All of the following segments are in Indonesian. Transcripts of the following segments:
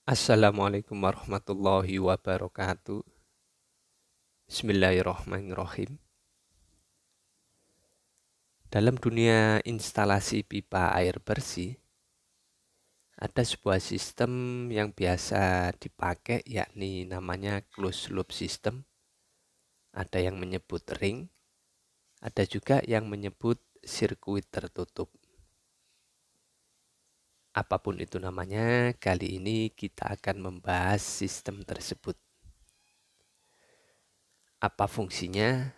Assalamualaikum warahmatullahi wabarakatuh. Bismillahirrahmanirrahim. Dalam dunia instalasi pipa air bersih, ada sebuah sistem yang biasa dipakai, yakni namanya closed loop system. Ada yang menyebut ring, ada juga yang menyebut sirkuit tertutup. Apapun itu namanya, kali ini kita akan membahas sistem tersebut. Apa fungsinya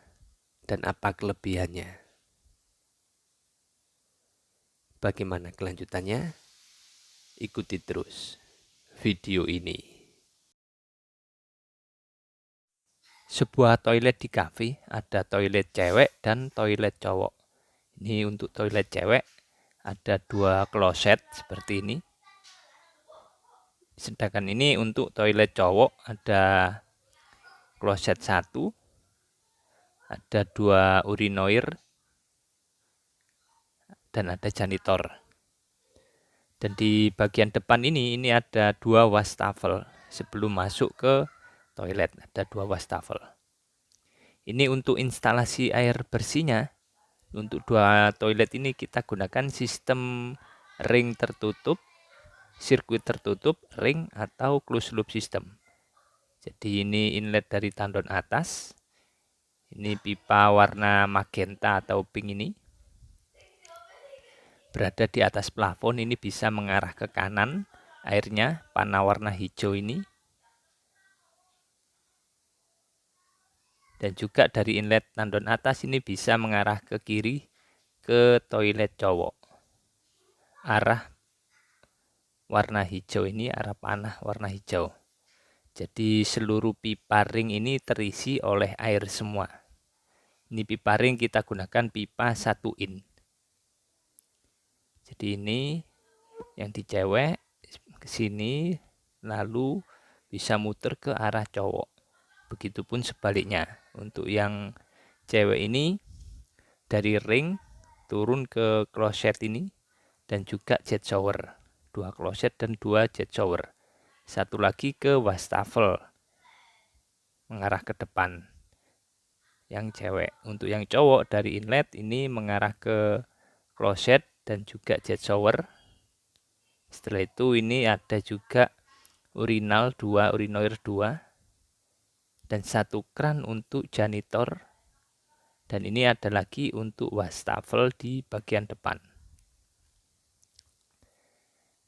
dan apa kelebihannya? Bagaimana kelanjutannya? Ikuti terus video ini. Sebuah toilet di kafe, ada toilet cewek dan toilet cowok. Ini untuk toilet cewek ada dua kloset seperti ini. Sedangkan ini untuk toilet cowok ada kloset satu, ada dua urinoir, dan ada janitor. Dan di bagian depan ini ada dua wastafel. Sebelum masuk ke toilet ada dua wastafel. Ini untuk instalasi air bersihnya. Untuk dua toilet ini kita gunakan sistem ring tertutup, sirkuit tertutup, ring atau closed loop system. Jadi ini inlet dari tandon atas. Ini pipa warna magenta atau pink ini. Berada di atas plafon, ini bisa mengarah ke kanan airnya, panah warna hijau ini. Dan juga dari inlet tandon atas ini bisa mengarah ke kiri ke toilet cowok. Arah warna hijau ini, arah panah warna hijau. Jadi seluruh pipa ring ini terisi oleh air semua. Ini pipa ring kita gunakan pipa 1 in. Jadi ini yang di cewek ke sini, lalu bisa muter ke arah cowok. Begitupun sebaliknya. Untuk yang cewek ini dari ring turun ke kloset ini dan juga jet shower. 2 kloset dan 2 jet shower. Satu lagi ke wastafel mengarah ke depan. Yang cewek. Untuk yang cowok dari inlet ini mengarah ke kloset dan juga jet shower. Setelah itu ini ada juga urinal 2, urinoir 2 dan 1 kran untuk janitor. Dan ini ada lagi untuk wastafel di bagian depan.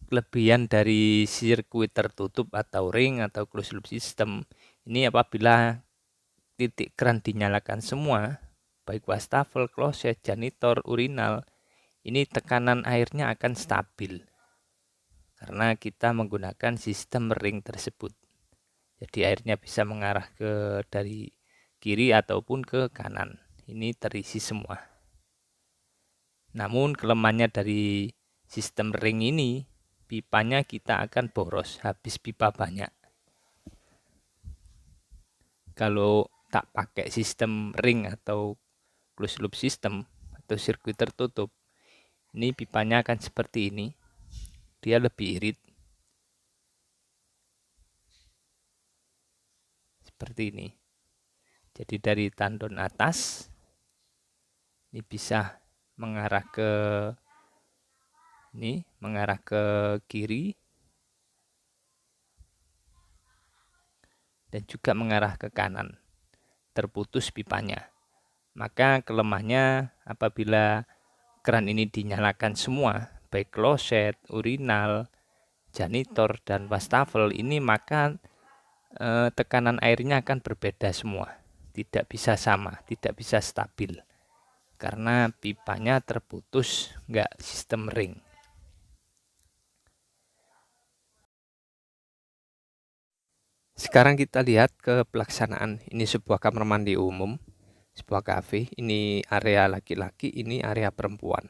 Kelebihan dari sirkuit tertutup atau ring atau closed loop system ini apabila titik kran dinyalakan semua, baik wastafel, kloset, janitor, urinal, ini tekanan airnya akan stabil karena kita menggunakan sistem ring tersebut. Jadi airnya bisa mengarah ke dari kiri ataupun ke kanan. Ini terisi semua. Namun kelemahannya dari sistem ring ini, pipanya kita akan boros, habis pipa banyak. Kalau tak pakai sistem ring atau closed loop system atau sirkuit tertutup, ini pipanya akan seperti ini. Dia lebih irit. Seperti ini. Jadi dari tandon atas ini bisa mengarah ke kiri dan juga mengarah ke kanan. Terputus pipanya. Maka kelemahannya apabila keran ini dinyalakan semua, baik kloset, urinal, janitor, dan wastafel ini, maka tekanan airnya akan berbeda semua. Tidak bisa sama, tidak bisa stabil. Karena pipanya terputus, nggak sistem ring. Sekarang kita lihat ke pelaksanaan. Ini sebuah kamar mandi umum, sebuah kafe. Ini area laki-laki, ini area perempuan.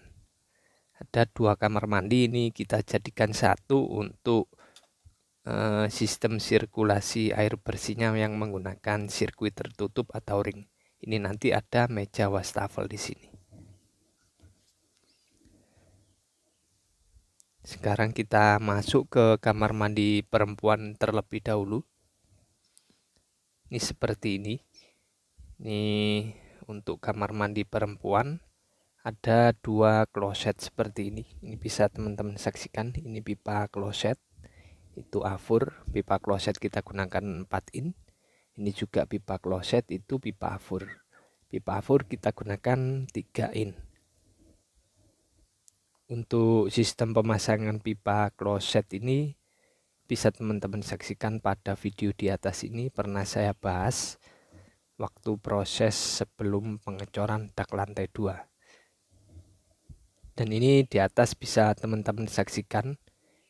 Ada 2 kamar mandi, ini kita jadikan satu untuk sistem sirkulasi air bersihnya yang menggunakan sirkuit tertutup atau ring. Ini nanti ada meja wastafel di sini. Sekarang kita masuk ke kamar mandi perempuan terlebih dahulu. Ini seperti ini. Ini untuk kamar mandi perempuan ada 2 kloset seperti ini. Ini bisa teman-teman saksikan. Ini pipa kloset. Itu afur. Pipa kloset kita gunakan 4 in. Ini juga pipa kloset, itu pipa afur. Pipa afur kita gunakan 3 in. Untuk sistem pemasangan pipa kloset ini bisa teman-teman saksikan pada video di atas ini, pernah saya bahas waktu proses sebelum pengecoran dak lantai 2. Dan ini di atas bisa teman-teman saksikan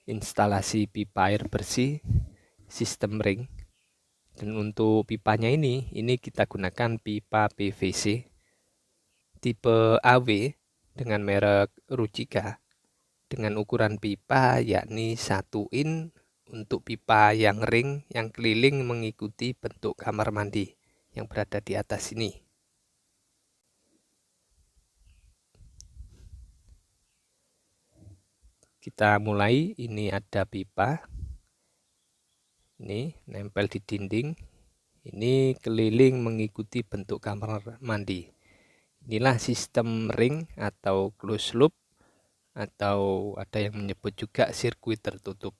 instalasi pipa air bersih sistem ring. Dan untuk pipanya ini kita gunakan pipa PVC tipe AW dengan merek Rujika dengan ukuran pipa yakni 1 in untuk pipa yang ring yang keliling mengikuti bentuk kamar mandi yang berada di atas ini. Kita mulai, ini ada pipa, ini nempel di dinding, ini keliling mengikuti bentuk kamar mandi. Inilah sistem ring atau closed loop, atau ada yang menyebut juga sirkuit tertutup.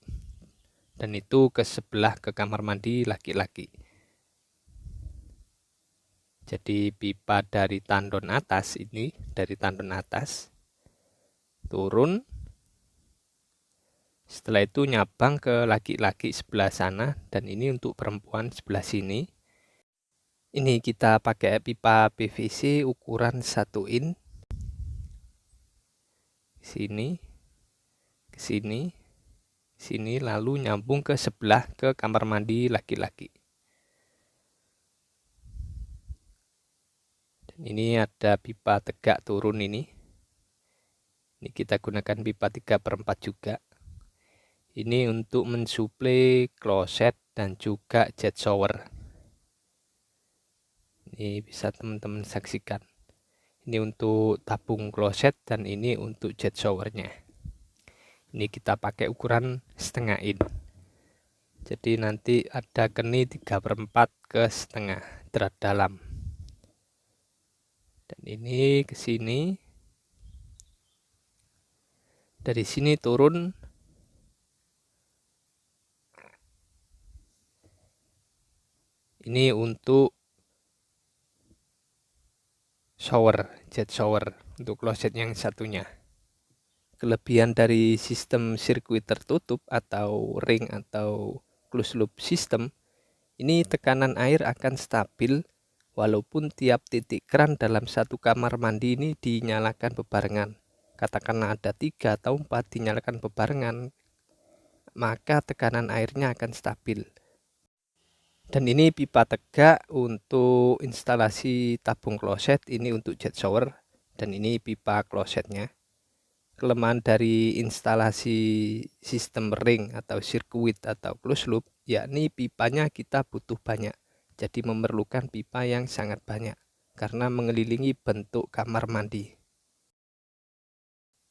Dan itu ke sebelah ke kamar mandi laki-laki. Jadi pipa dari tandon atas ini, dari tandon atas turun, setelah itu nyabang ke laki-laki sebelah sana, dan ini untuk perempuan sebelah sini. Ini kita pakai pipa PVC ukuran 1 in. Sini, ke sini, sini, lalu nyambung ke sebelah ke kamar mandi laki-laki. Dan ini ada pipa tegak turun ini. Ini kita gunakan pipa 3/4 juga. Ini untuk mensuplai kloset dan juga jet shower. Ini bisa teman-teman saksikan. Ini untuk tabung kloset dan ini untuk jet showernya. Ini kita pakai ukuran setengah in. Jadi nanti ada keni 3/4 ke setengah drat dalam. Dan ini ke sini. Dari sini turun. Ini untuk shower, jet shower untuk kloset yang satunya. Kelebihan dari sistem sirkuit tertutup atau ring atau closed loop system, ini tekanan air akan stabil walaupun tiap titik keran dalam satu kamar mandi ini dinyalakan bebarengan. Katakanlah ada 3 atau 4 dinyalakan bebarengan, maka tekanan airnya akan stabil. Dan ini pipa tegak untuk instalasi tabung kloset, ini untuk jet shower, dan ini pipa klosetnya. Kelemahan dari instalasi sistem ring atau sirkuit atau closed loop, yakni pipanya kita butuh banyak. Jadi memerlukan pipa yang sangat banyak, karena mengelilingi bentuk kamar mandi.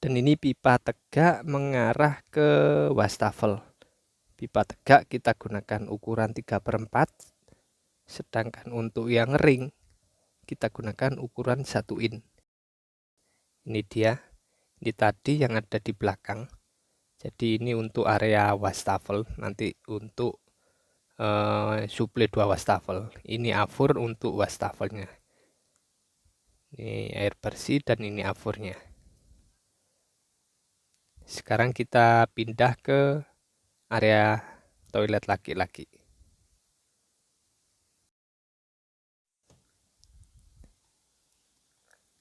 Dan ini pipa tegak mengarah ke wastafel. Pipa tegak kita gunakan ukuran 3/4, sedangkan untuk yang ring kita gunakan ukuran 1 in. Ini dia, ini tadi yang ada di belakang. Jadi ini untuk area wastafel, nanti untuk suplai 2 wastafel. Ini afur untuk wastafelnya. Ini air bersih dan ini afurnya. Sekarang kita pindah ke area toilet laki-laki.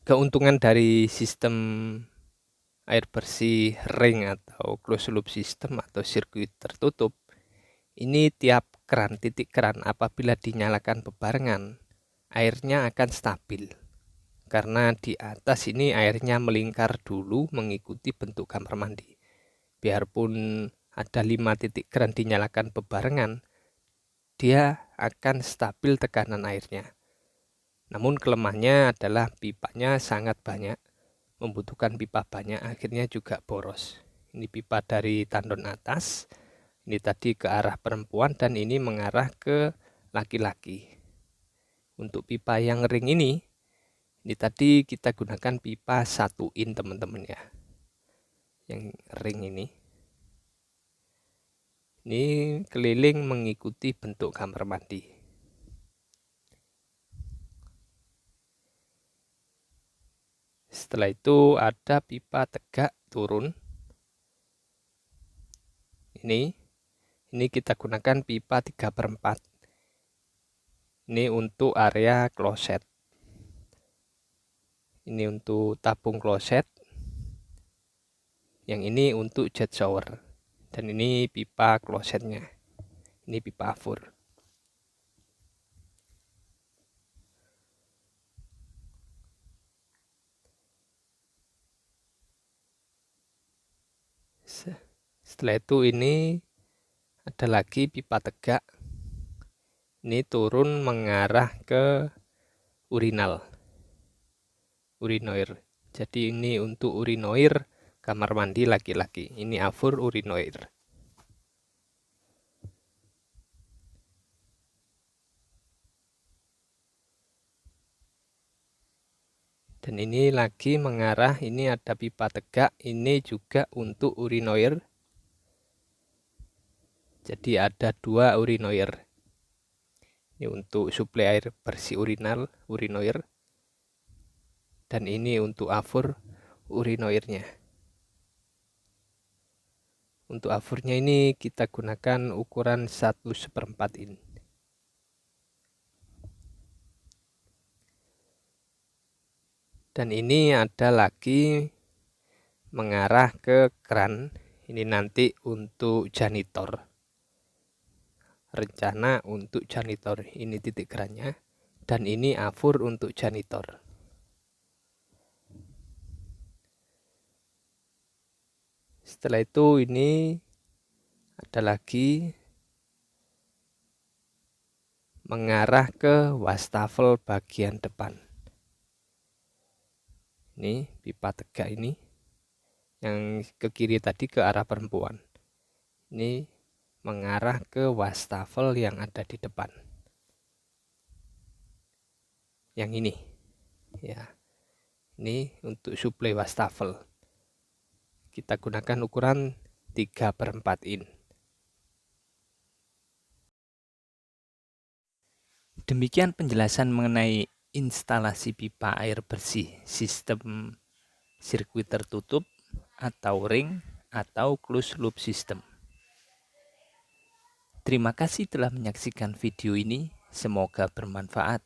Keuntungan dari sistem air bersih ring atau closed loop system atau sirkuit tertutup, ini tiap keran, titik keran apabila dinyalakan bebarengan, airnya akan stabil. Karena di atas ini airnya melingkar dulu mengikuti bentuk kamar mandi. Biarpun ada 5 titik keran dinyalakan bebarengan, dia akan stabil tekanan airnya. Namun kelemahannya adalah pipanya sangat banyak, membutuhkan pipa banyak, akhirnya juga boros. Ini pipa dari tandon atas, ini tadi ke arah perempuan, dan ini mengarah ke laki-laki. Untuk pipa yang ring ini tadi kita gunakan pipa 1 in teman-teman ya. Yang ring ini keliling mengikuti bentuk kamar mandi. Setelah itu ada pipa tegak turun. Ini kita gunakan pipa 3/4. Ini untuk area kloset. Ini untuk tabung kloset. Yang ini untuk jet shower. Dan ini pipa klosetnya. Ini pipa afur. Setelah itu ini ada lagi pipa tegak. Ini turun mengarah ke urinoir. Jadi ini untuk urinoir kamar mandi laki-laki. Ini afur urinoir. Dan ini lagi mengarah, ini ada pipa tegak, ini juga untuk urinoir. Jadi ada 2 urinoir. Ini untuk suplai air bersih urinoir. Dan ini untuk afur urinoirnya. Untuk afurnya ini kita gunakan ukuran 1/4 in. Dan ini ada lagi mengarah ke keran. Ini nanti untuk janitor. Rencana untuk janitor. Ini titik kerannya. Dan ini afur untuk janitor. Setelah itu ini ada lagi mengarah ke wastafel bagian depan. Ini pipa tegak ini. Yang ke kiri tadi ke arah perempuan. Ini mengarah ke wastafel yang ada di depan. Yang ini. Ya. Ini untuk suplai wastafel. Kita gunakan ukuran 3/4 in. Demikian penjelasan mengenai instalasi pipa air bersih sistem sirkuit tertutup atau ring atau closed loop system. Terima kasih telah menyaksikan video ini, semoga bermanfaat.